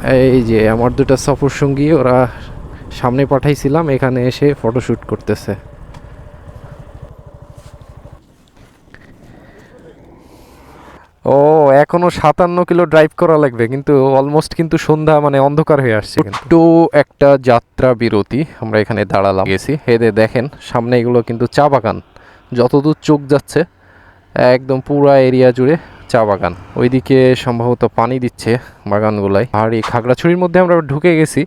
এই যে আমার দুটো সফর সঙ্গী, ওরা সামনে পাঠাইছিলাম, এখানে এসে ফটোশ্যুট করতেছে। ও, এখনো 57 কিলো ড্রাইভ করা লাগবে, কিন্তু অলমোস্ট কিন্তু সন্ধ্যা, মানে অন্ধকার হয়ে আসছে। একটু একটা যাত্রা বিরতি, আমরা এখানে দাঁড়ালাম, গেছি হেদে দেখেন সামনে এগুলো কিন্তু চা বাগান, যতদূর চোখ যাচ্ছে একদম পুরা এরিয়া জুড়ে চা বাগান। ওইদিকে সম্ভবত পানি দিচ্ছে বাগানগুলাই। আর এই খাগড়াছড়ির মধ্যে আমরা ঢুকে গেছি,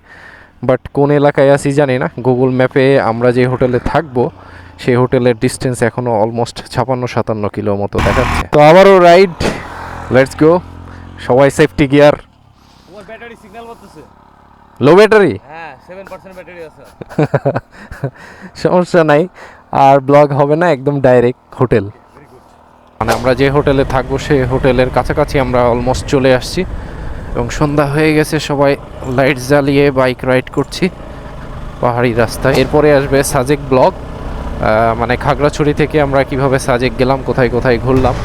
বাট কোন এলাকায় আছি জানি না। গুগল ম্যাপে আমরা যে হোটেলে থাকবো সেই হোটেলের ডিস্টেন্স এখনো অলমোস্ট 56-57 কিলো মতো দেখাচ্ছে। তো আবারও রাইড, লেটস গো। সবাই সেফটি গিয়ার। তোমার ব্যাটারি সিগন্যাল করতেছে। লো ব্যাটারি? হ্যাঁ, 7% ব্যাটারি আছে। সমস্যা নাই, আর ব্লগ হবে না, একদম ডাইরেক্ট হোটেল। মানে আমরা যে হোটেলে থাকবো সেই হোটেলের কাছাকাছি আমরা অলমোস্ট চলে আসছি, এবং সন্ধ্যা হয়ে গেছে। সবাই লাইট জ্বালিয়ে বাইক রাইড করছি পাহাড়ি রাস্তায়। এরপরে আসবে সাজেক ব্লগ, মানে খাগড়াছড়ি থেকে আমরা কিভাবে সাজেক গেলাম, কোথায় কোথায় ঘুরলাম।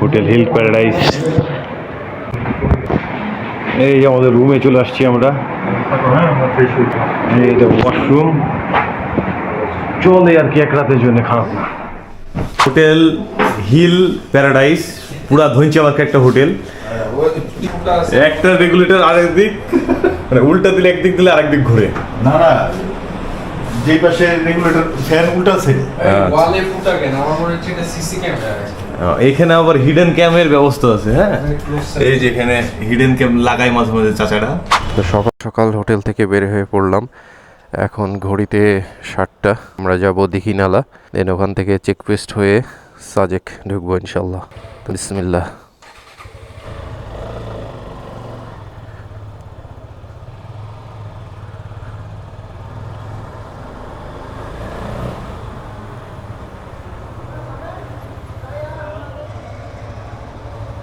Hotel hill paradise. এই যে আমাদের রুমে চলে আসছি আমরা। এই যে ওয়াশরুম, চলে আর কি এক রাতের জন্য খারাপ না। হোটেল হিল প্যারাডাইস পুরা ধৈঞ্চাবাক একটা হোটেল। একটা রেগুলেটর আরেক দিক, মানে উল্টা দিলে একদিক দিলে আরেক দিক ঘুরে। না না, যেই পাশে রেগুলেটর ফ্যান উল্টা আছে, ওয়ালে ফুটা কেন? আমার মনে হচ্ছে এটা সিসি ক্যামেরা আছে। এখানে আবার হিডেন ক্যামের ব্যবস্থা আছে। হ্যাঁ, এই যে এখানে হিডেন ক্যাম লাগাই মাঝে মাঝে চাচাটা। তো সকাল সকাল হোটেল থেকে বের হয়ে পড়লাম। এখন ঘড়িতে 7টা। আমরা যাব দীঘিনালা, দেন ওখান থেকে চেকপোস্ট হয়ে সাজেক ঢুকবো ইনশাল্লাহ। বিসমিল্লাহ।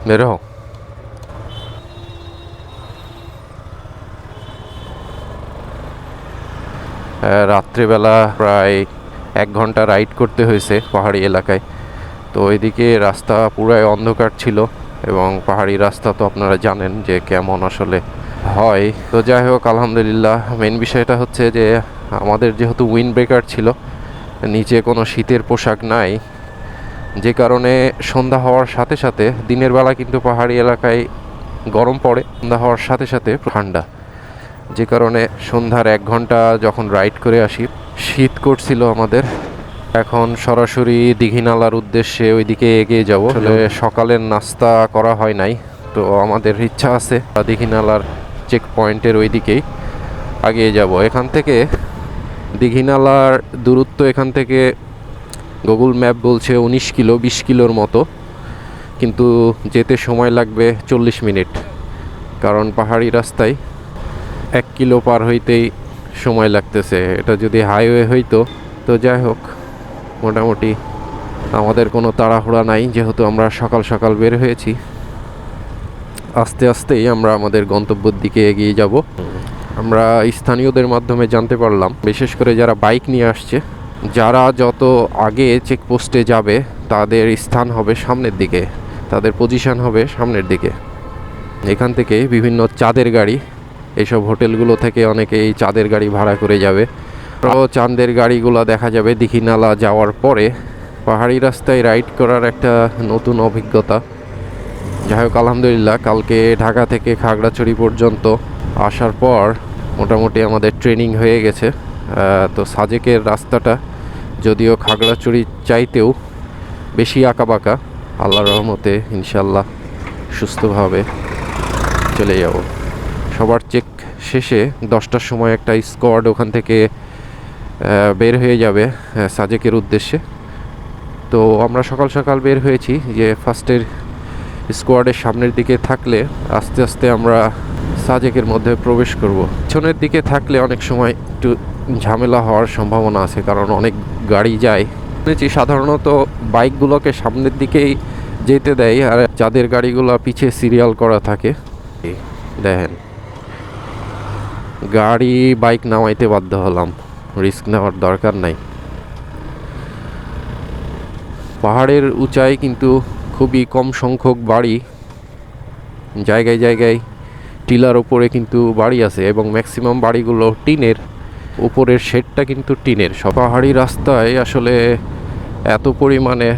বের হও। রাত্রেবেলা প্রায় 1 ঘন্টা রাইড করতে হয়েছে পাহাড়ি এলাকায়। তো ওইদিকে রাস্তা পুরাই অন্ধকার ছিল, এবং পাহাড়ি রাস্তা তো আপনারা জানেন যে কেমন আসলে হয়। তো যাই হোক, আলহামদুলিল্লাহ। মেন বিষয়টা হচ্ছে যে আমাদের যেহেতু উইন্ড ব্রেকার ছিল, নিচে কোনো শীতের পোশাক নাই, যে কারণে সন্ধ্যা হওয়ার সাথে সাথে, দিনের বেলা কিন্তু পাহাড়ি এলাকায় গরম পড়ে, সন্ধ্যা হওয়ার সাথে সাথে ঠান্ডা, যে কারণে সন্ধ্যার 1 ঘন্টা যখন রাইড করে আসি শীত করছিল আমাদের। এখন সরাসরি দীঘিনালার উদ্দেশ্যে ওইদিকে এগিয়ে যাব। আসলে সকালের নাস্তা করা হয় নাই, তো আমাদের ইচ্ছা আছে দীঘিনালার চেক পয়েন্টের ওইদিকেই এগিয়ে যাব। এখান থেকে দীঘিনালার দূরত্ব, এখান থেকে গুগল ম্যাপ বলছে 19 কিলো, 20 কিলোর মতো, কিন্তু যেতে সময় লাগবে 40 মিনিট, কারণ পাহাড়ি রাস্তায় 1 কিলো পার হইতেই সময় লাগতেছে। এটা যদি হাইওয়ে হইতো তো যাই হোক, মোটামুটি আমাদের কোনো তাড়াহুড়া নাই, যেহেতু আমরা সকাল সকাল বের হয়েছি। আস্তে আস্তেই আমরা আমাদের গন্তব্যের দিকে এগিয়ে যাব। আমরা স্থানীয়দের মাধ্যমে জানতে পারলাম, বিশেষ করে যারা বাইক নিয়ে আসছে, যারা যত আগে চেকপোস্টে যাবে তাদের স্থান হবে সামনের দিকে, তাদের পজিশন হবে সামনের দিকে। এখান থেকে বিভিন্ন চাঁদের গাড়ি, এইসব হোটেলগুলো থেকে অনেকেই চাঁদের গাড়ি ভাড়া করে যাবে। তো চাঁদের গাড়িগুলো দেখা যাবে দীঘিনালা যাওয়ার পরে। পাহাড়ি রাস্তায় রাইড করার একটা নতুন অভিজ্ঞতা। যাই হোক, আলহামদুলিল্লাহ, কালকে ঢাকা থেকে খাগড়াছড়ি পর্যন্ত আসার পর মোটামুটি আমাদের ট্রেনিং হয়ে গেছে। তো সাজেকের রাস্তাটা যদিও খাগড়াছড়ি চাইতেও বেশি আঁকাবাঁকা, আল্লাহর রহমতে ইনশাল্লাহ সুস্থভাবে চলে যাব। সবার চেক শেষে 10টার সময় একটা স্কোয়াড ওখান থেকে বের হয়ে যাবে সাজেকের উদ্দেশ্যে। তো আমরা সকাল সকাল বের হয়েছি, যে ফার্স্টের স্কোয়াডের সামনের দিকে থাকলে আস্তে আস্তে আমরা সাজেকের মধ্যে প্রবেশ করব। পিছনের দিকে থাকলে অনেক সময় একটু ঝামেলা হওয়ার সম্ভাবনা আছে, কারণ অনেক গাড়ি যায়। শুনেছি সাধারণত বাইকগুলোকে সামনের দিকেই যেতে দেয়, আর যাদের গাড়িগুলো পিছে সিরিয়াল করা থাকে। দেখেন, গাড়ি বাইক নামাইতে বাধ্য হলাম, রিস্ক নেওয়ার দরকার নাই। পাহাড়ের উঁচাই কিন্তু খুবই কম সংখ্যক বাড়ি, জায়গায় জায়গায় টিলার ওপরে কিন্তু বাড়ি আছে এবং ম্যাক্সিমাম বাড়িগুলো টিনের, উপরের শেডটা কিন্তু টিনের। সব পাহাড়ি রাস্তায় আসলে এত পরিমাণে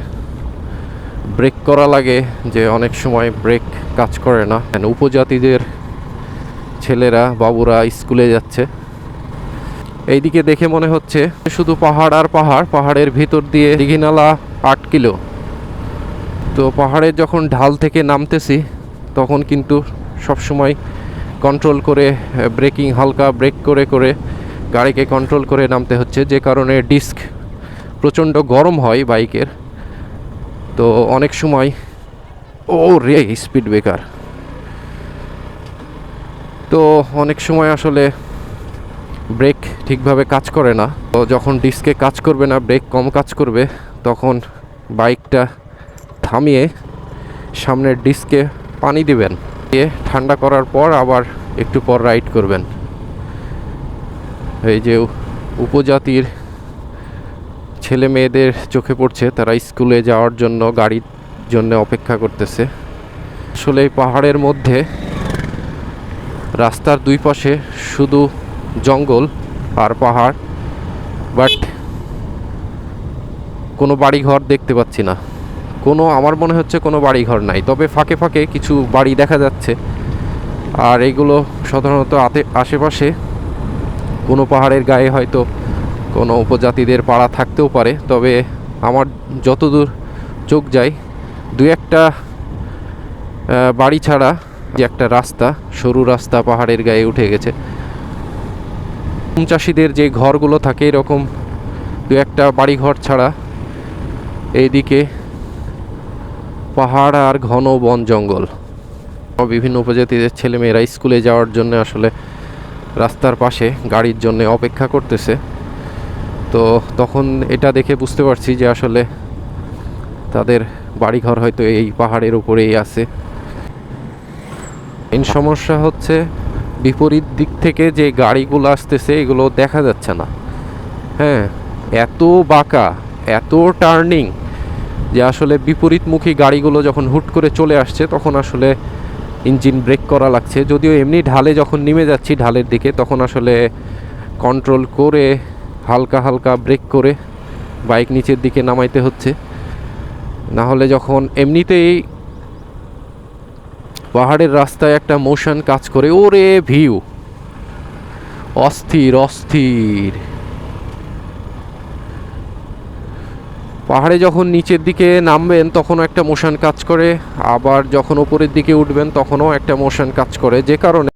ব্রেক করা লাগে যে অনেক সময় ব্রেক কাজ করে না। উপজাতিদের ছেলেরা বাবুরা স্কুলে যাচ্ছে। এইদিকে দেখে মনে হচ্ছে শুধু পাহাড় আর পাহাড়, পাহাড়ের ভিতর দিয়ে দীঘিনালা 8 কিলো। তো পাহাড়ে যখন ঢাল থেকে নামতেছি তখন কিন্তু সবসময় কন্ট্রোল করে ব্রেকিং, হালকা ব্রেক করে করে গাড়িকে কন্ট্রোল করে নামতে হচ্ছে, যে কারণে ডিস্ক প্রচণ্ড গরম হয় বাইকের। তো অনেক সময় স্পিড ব্রেকার, তো অনেক সময় আসলে ব্রেক ঠিকভাবে কাজ করে না। তো যখন ডিস্কে কাজ করবে না, ব্রেক কম কাজ করবে, তখন বাইকটা থামিয়ে সামনের ডিস্কে পানি দিবেন, দিয়ে ঠান্ডা করার পর আবার একটু পর রাইড করবেন। এই যে উপজাতির ছেলে মেয়েদের চোখে পড়ছে, তারা স্কুলে যাওয়ার জন্য গাড়ির জন্য অপেক্ষা করতেছে। আসলে এই পাহাড়ের মধ্যে রাস্তার দুই পাশে শুধু জঙ্গল আর পাহাড়, বাট কোনো বাড়িঘর দেখতে পাচ্ছি না। আমার মনে হচ্ছে কোনো বাড়িঘর নাই, তবে ফাঁকে ফাঁকে কিছু বাড়ি দেখা যাচ্ছে। আর এইগুলো সাধারণত আশেপাশে কোনো পাহাড়ের গায়ে হয়তো কোনো উপজাতিদের পাড়া থাকতেও পারে, তবে আমার যতদূর চোখ যায় দু একটা বাড়ি ছাড়া যে একটা রাস্তা, সরু রাস্তা পাহাড়ের গায়ে উঠে গেছে। চাষিদের যে ঘরগুলো থাকে এরকম দু একটা বাড়িঘর ছাড়া এইদিকে পাহাড় আর ঘন বন জঙ্গল। বিভিন্ন উপজাতিদের ছেলেমেয়েরা স্কুলে যাওয়ার জন্য আসলে রাস্তার পাশে গাড়ির জন্য অপেক্ষা করতেছে। তো তখন এটা দেখে বুঝতে পারছি যে আসলে তাদের বাড়িঘর হয়তো এই পাহাড়ের উপরেই আছে। মেইন সমস্যা হচ্ছে বিপরীত দিক থেকে যে গাড়িগুলো আসতেছে এগুলো দেখা যাচ্ছে না। হ্যাঁ, এত বাঁকা, এত টার্নিং যে আসলে বিপরীতমুখী গাড়িগুলো যখন হুট করে চলে আসছে তখন আসলে ইঞ্জিন ব্রেক করা লাগছে। যদিও এমনি ঢালে যখন নেমে যাচ্ছি ঢালের দিকে, তখন আসলে কন্ট্রোল করে হালকা হালকা ব্রেক করে বাইক নিচের দিকে নামাইতে হচ্ছে। না হলে যখন এমনিতেই পাহাড়ের রাস্তায় একটা মোশন কাজ করে, ওরে ভিউ অস্থির অস্থির। পাহাড়ে যখন নিচের দিকে নামবেন তখনও একটা মোশন কাজ করে, আবার যখন উপরের দিকে উঠবেন তখনও একটা মোশন কাজ করে, যে কারণে